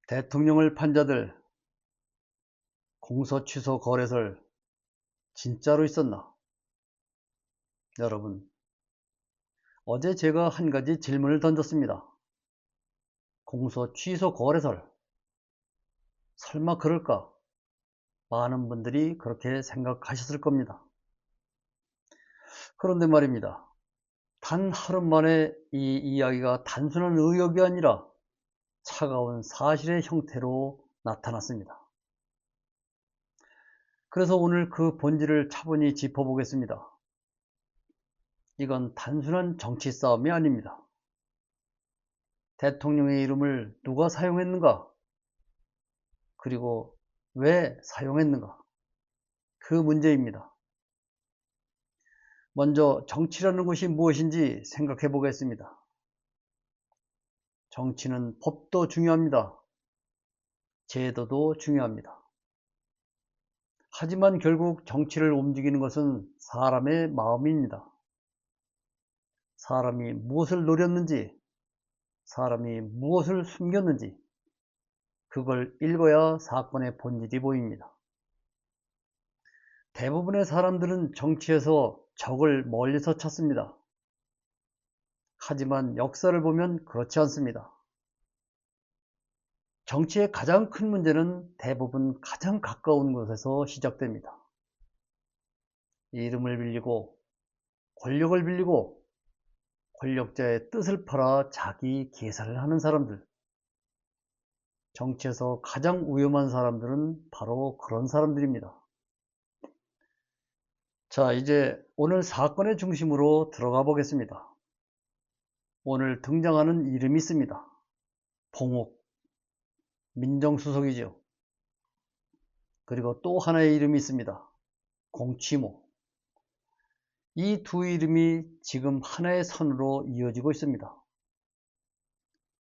대통령을 판 자들 공소 취소 거래설 진짜로 있었나? 여러분, 어제 제가 한 가지 질문을 던졌습니다. 공소 취소 거래설 설마 그럴까? 많은 분들이 그렇게 생각하셨을 겁니다. 그런데 말입니다. 단 하루 만에 이 이야기가 단순한 의혹이 아니라 차가운 사실의 형태로 나타났습니다. 그래서 오늘 그 본질을 차분히 짚어보겠습니다. 이건 단순한 정치 싸움이 아닙니다. 대통령의 이름을 누가 사용했는가? 그리고 왜 사용했는가? 그 문제입니다. 먼저 정치라는 것이 무엇인지 생각해 보겠습니다. 정치는 법도 중요합니다. 제도도 중요합니다. 하지만 결국 정치를 움직이는 것은 사람의 마음입니다. 사람이 무엇을 노렸는지, 사람이 무엇을 숨겼는지, 그걸 읽어야 사건의 본질이 보입니다. 대부분의 사람들은 정치에서 적을 멀리서 찾습니다. 하지만 역사를 보면 그렇지 않습니다. 정치의 가장 큰 문제는 대부분 가장 가까운 곳에서 시작됩니다. 이름을 빌리고 권력을 빌리고 권력자의 뜻을 팔아 자기 계산을 하는 사람들. 정치에서 가장 위험한 사람들은 바로 그런 사람들입니다. 자, 이제 오늘 사건의 중심으로 들어가 보겠습니다. 오늘 등장하는 이름이 있습니다. 봉옥, 민정수석이죠. 그리고 또 하나의 이름이 있습니다. 공치모. 이 두 이름이 지금 하나의 선으로 이어지고 있습니다.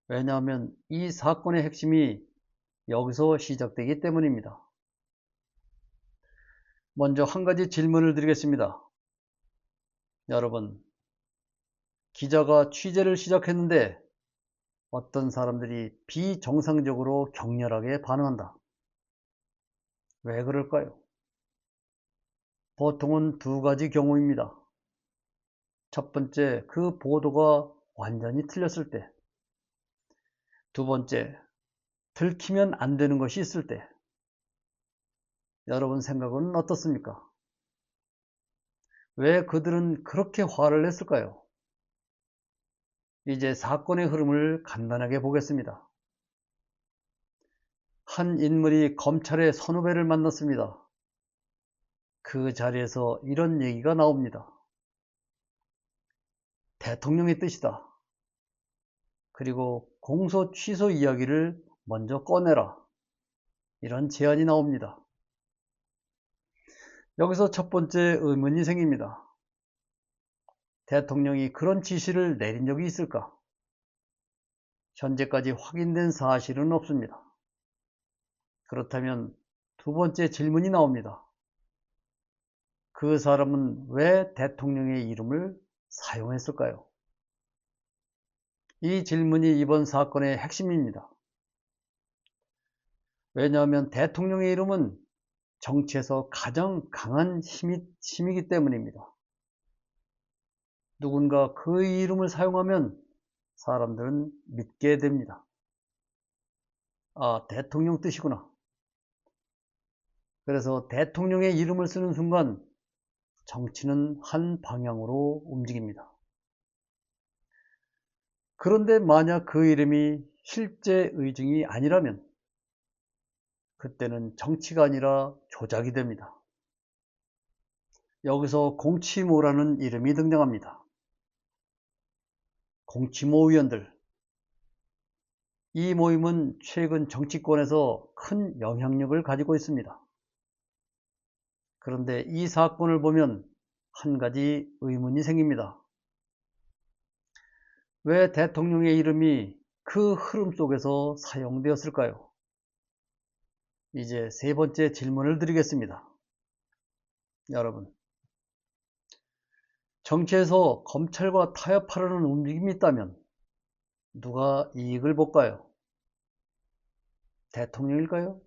왜냐하면 이 사건의 핵심이 여기서 시작되기 때문입니다. 먼저 한 가지 질문을 드리겠습니다. 여러분, 기자가 취재를 시작했는데 어떤 사람들이 비정상적으로 격렬하게 반응한다. 왜 그럴까요? 보통은 두 가지 경우입니다. 첫 번째, 그 보도가 완전히 틀렸을 때. 두 번째, 들키면 안 되는 것이 있을 때. 여러분 생각은 어떻습니까? 왜 그들은 그렇게 화를 냈을까요? 이제 사건의 흐름을 간단하게 보겠습니다. 한 인물이 검찰의 선후배를 만났습니다. 그 자리에서 이런 얘기가 나옵니다. 대통령의 뜻이다. 그리고 공소 취소 이야기를 먼저 꺼내라. 이런 제안이 나옵니다. 여기서 첫 번째 의문이 생깁니다. 대통령이 그런 지시를 내린 적이 있을까? 현재까지 확인된 사실은 없습니다. 그렇다면 두 번째 질문이 나옵니다. 그 사람은 왜 대통령의 이름을 사용했을까요? 이 질문이 이번 사건의 핵심입니다. 왜냐하면 대통령의 이름은 정치에서 가장 강한 힘이기 때문입니다. 누군가 그 이름을 사용하면 사람들은 믿게 됩니다. 아, 대통령 뜻이구나. 그래서 대통령의 이름을 쓰는 순간 정치는 한 방향으로 움직입니다. 그런데 만약 그 이름이 실제 의중이 아니라면 그때는 정치가 아니라 조작이 됩니다. 여기서 공치모라는 이름이 등장합니다. 공치모 위원들. 이 모임은 최근 정치권에서 큰 영향력을 가지고 있습니다. 그런데 이 사건을 보면 한 가지 의문이 생깁니다. 왜 대통령의 이름이 그 흐름 속에서 사용되었을까요? 이제 세 번째 질문을 드리겠습니다. 여러분, 정치에서 검찰과 타협하려는 움직임이 있다면 누가 이익을 볼까요? 대통령일까요?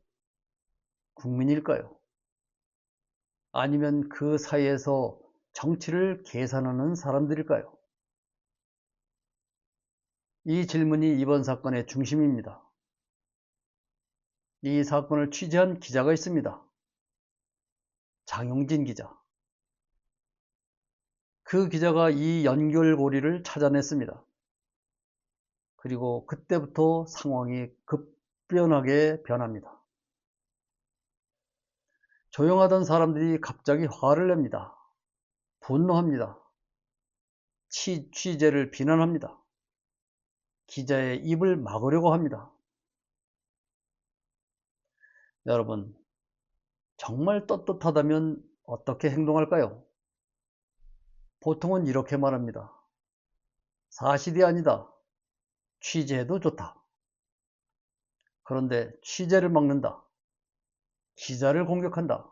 국민일까요? 아니면 그 사이에서 정치를 계산하는 사람들일까요? 이 질문이 이번 사건의 중심입니다. 이 사건을 취재한 기자가 있습니다. 장용진 기자. 그 기자가 이 연결고리를 찾아냈습니다. 그리고 그때부터 상황이 급변하게 변합니다. 조용하던 사람들이 갑자기 화를 냅니다. 분노합니다. 취재를 비난합니다. 기자의 입을 막으려고 합니다. 여러분, 정말 떳떳하다면 어떻게 행동할까요? 보통은 이렇게 말합니다. 사실이 아니다. 취재해도 좋다. 그런데 취재를 막는다. 기자를 공격한다.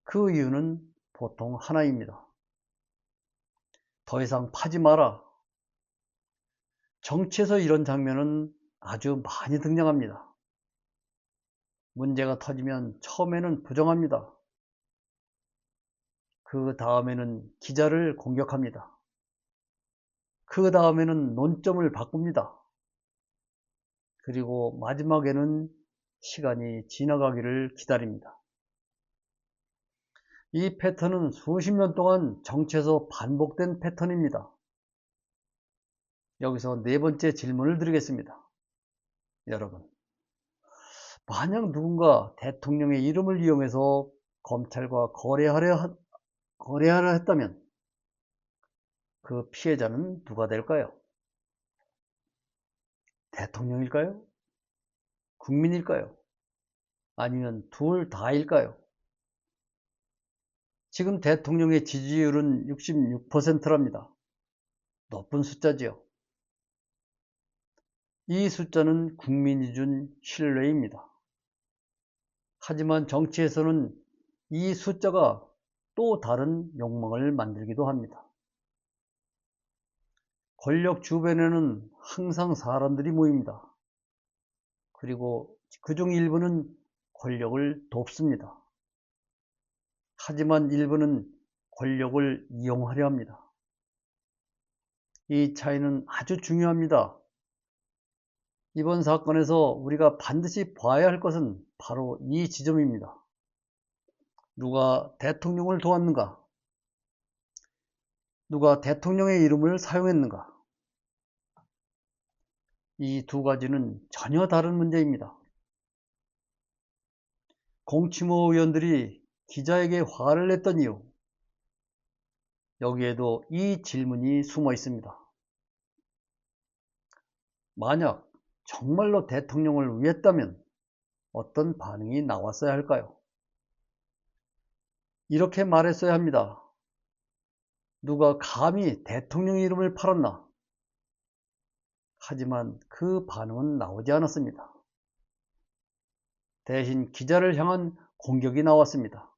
그 이유는 보통 하나입니다. 더 이상 파지 마라. 정치에서 이런 장면은 아주 많이 등장합니다. 문제가 터지면 처음에는 부정합니다. 그 다음에는 기자를 공격합니다. 그 다음에는 논점을 바꿉니다. 그리고 마지막에는 시간이 지나가기를 기다립니다. 이 패턴은 수십 년 동안 정치에서 반복된 패턴입니다. 여기서 네 번째 질문을 드리겠습니다. 여러분, 만약 누군가 대통령의 이름을 이용해서 검찰과 거래하려 했다면 그 피해자는 누가 될까요? 대통령일까요? 국민일까요? 아니면 둘 다일까요? 지금 대통령의 지지율은 66%랍니다. 높은 숫자지요. 이 숫자는 국민이 준 신뢰입니다. 하지만 정치에서는 이 숫자가 또 다른 욕망을 만들기도 합니다. 권력 주변에는 항상 사람들이 모입니다. 그리고 그중 일부는 권력을 돕습니다. 하지만 일부는 권력을 이용하려 합니다. 이 차이는 아주 중요합니다. 이번 사건에서 우리가 반드시 봐야 할 것은 바로 이 지점입니다. 누가 대통령을 도왔는가? 누가 대통령의 이름을 사용했는가? 이 두 가지는 전혀 다른 문제입니다. 공치모 의원들이 기자에게 화를 냈던 이유, 여기에도 이 질문이 숨어 있습니다. 만약 정말로 대통령을 위했다면 어떤 반응이 나왔어야 할까요? 이렇게 말했어야 합니다. 누가 감히 대통령 이름을 팔았나? 하지만 그 반응은 나오지 않았습니다. 대신 기자를 향한 공격이 나왔습니다.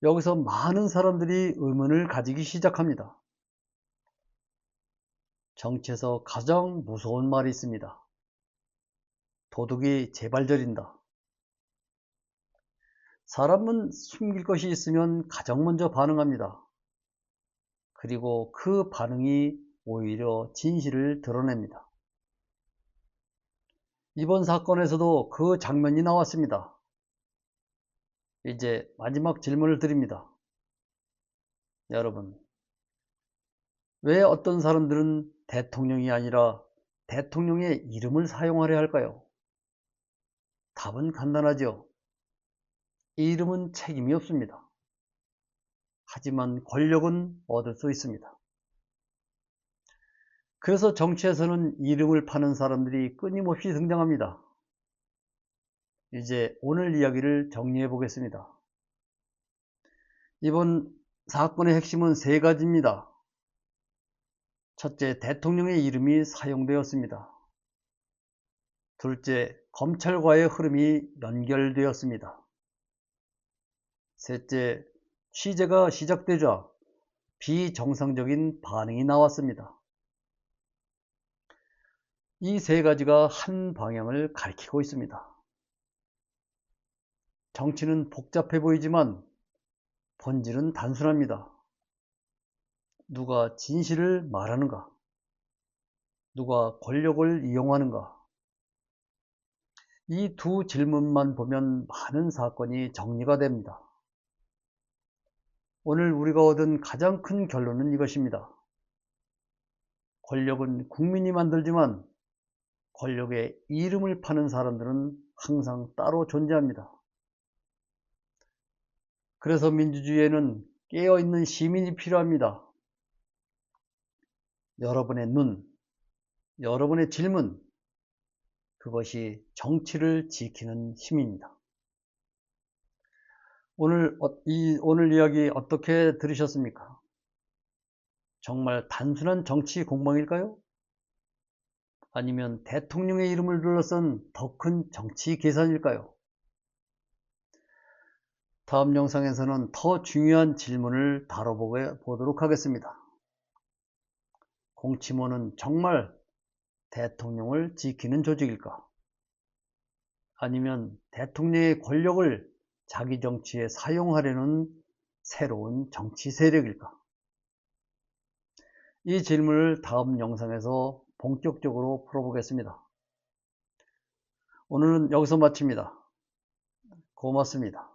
여기서 많은 사람들이 의문을 가지기 시작합니다. 정치에서 가장 무서운 말이 있습니다. 도둑이 재발절인다. 사람은 숨길 것이 있으면 가장 먼저 반응합니다. 그리고 그 반응이 오히려 진실을 드러냅니다. 이번 사건에서도 그 장면이 나왔습니다. 이제 마지막 질문을 드립니다. 여러분, 왜 어떤 사람들은 대통령이 아니라 대통령의 이름을 사용하려 할까요? 답은 간단하죠. 이 이름은 책임이 없습니다. 하지만 권력은 얻을 수 있습니다. 그래서 정치에서는 이름을 파는 사람들이 끊임없이 등장합니다. 이제 오늘 이야기를 정리해 보겠습니다. 이번 사건의 핵심은 세 가지입니다. 첫째, 대통령의 이름이 사용되었습니다. 둘째, 검찰과의 흐름이 연결되었습니다. 셋째, 취재가 시작되자 비정상적인 반응이 나왔습니다. 이 세 가지가 한 방향을 가리키고 있습니다. 정치는 복잡해 보이지만 본질은 단순합니다. 누가 진실을 말하는가? 누가 권력을 이용하는가? 이 두 질문만 보면 많은 사건이 정리가 됩니다. 오늘 우리가 얻은 가장 큰 결론은 이것입니다. 권력은 국민이 만들지만 권력의 이름을 파는 사람들은 항상 따로 존재합니다. 그래서 민주주의에는 깨어있는 시민이 필요합니다. 여러분의 눈, 여러분의 질문, 그것이 정치를 지키는 힘입니다. 오늘 이야기 어떻게 들으셨습니까? 정말 단순한 정치 공방일까요? 아니면 대통령의 이름을 둘러싼 더 큰 정치 계산일까요? 다음 영상에서는 더 중요한 질문을 다뤄보도록 하겠습니다. 공치모는 정말 대통령을 지키는 조직일까? 아니면 대통령의 권력을 자기 정치에 사용하려는 새로운 정치 세력일까? 이 질문을 다음 영상에서 본격적으로 풀어보겠습니다. 오늘은 여기서 마칩니다. 고맙습니다.